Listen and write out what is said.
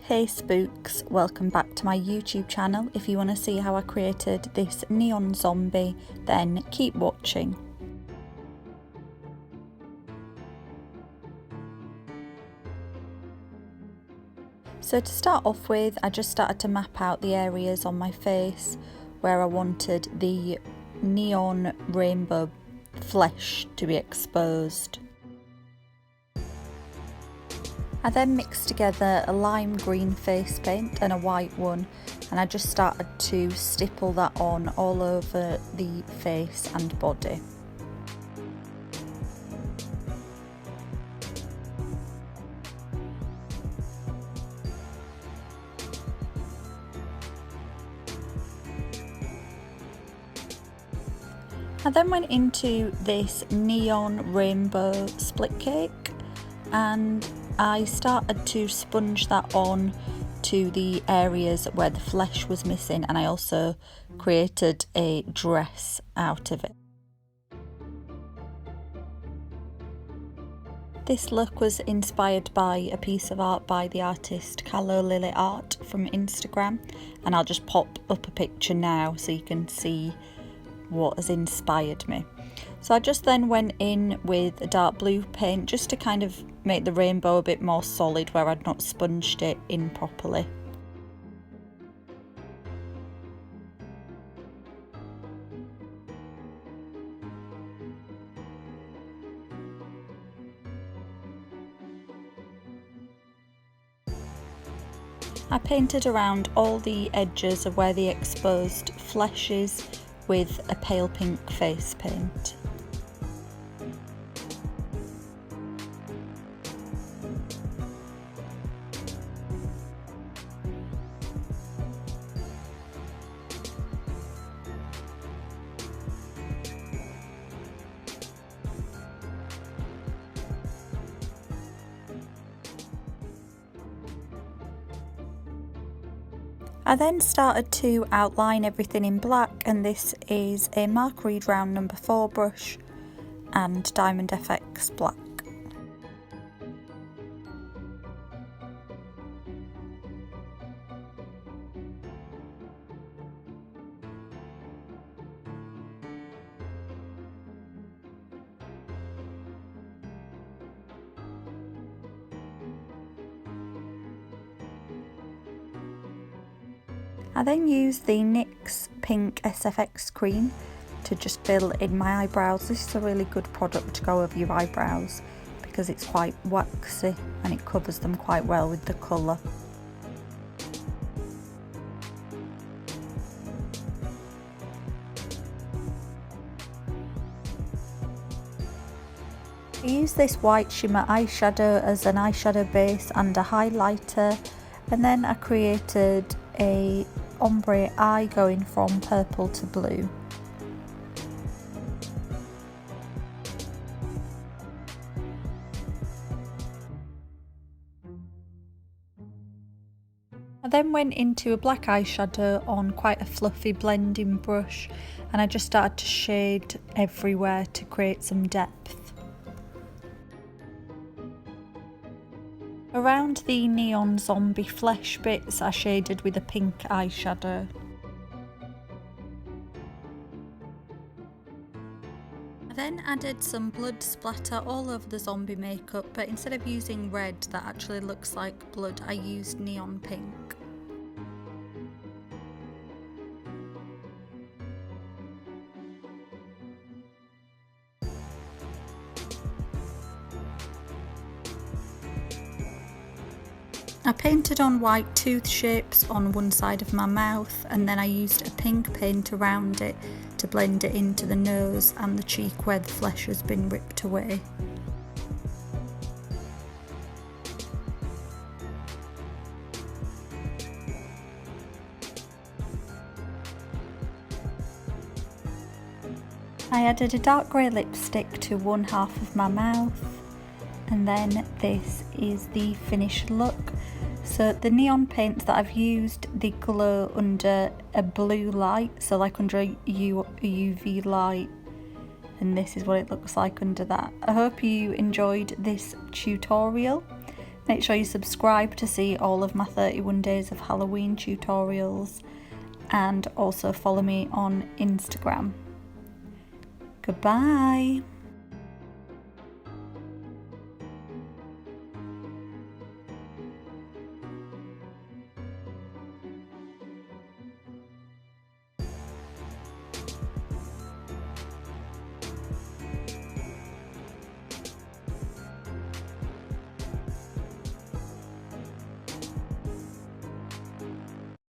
Hey spooks, welcome back to my YouTube channel. If you want to see how I created this neon zombie, then keep watching. So to start off with, I just started to map out the areas on my face where I wanted the neon rainbow flesh to be exposed. I then mixed together a lime green face paint and a white one, and I just started to stipple that on all over the face and body. I then went into this neon rainbow split cake and I started to sponge that on to the areas where the flesh was missing, and I also created a dress out of it. This look was inspired by a piece of art by the artist Callow Lily Art from Instagram, and I'll just pop up a picture now so you can see what has inspired me. So I just then went in with a dark blue paint just to kind of make the rainbow a bit more solid where I'd not sponged it in properly. I painted around all the edges of where the exposed flesh is with a pale pink face paint. I then started to outline everything in black, and this is a Mark Reed round number 4 brush and Diamond FX black. I then used the NYX Pink SFX cream to just fill in my eyebrows. This is a really good product to go over your eyebrows because it's quite waxy and it covers them quite well with the colour. I used this white shimmer eyeshadow as an eyeshadow base and a highlighter, and then I created a ombre eye going from purple to blue. I then went into a black eyeshadow on quite a fluffy blending brush, and I just started to shade everywhere to create some depth. Around the neon zombie flesh bits I shaded with a pink eyeshadow. I then added some blood splatter all over the zombie makeup, but instead of using red that actually looks like blood, I used neon pink. I painted on white tooth shapes on one side of my mouth, and then I used a pink paint around it to blend it into the nose and the cheek where the flesh has been ripped away. I added a dark grey lipstick to one half of my mouth, and then this is the finished look. So the neon paints that I've used, they glow under a blue light, so like under a UV light, and this is what it looks like under that. I hope you enjoyed this tutorial. Make sure you subscribe to see all of my 31 days of Halloween tutorials, and also follow me on Instagram. Goodbye.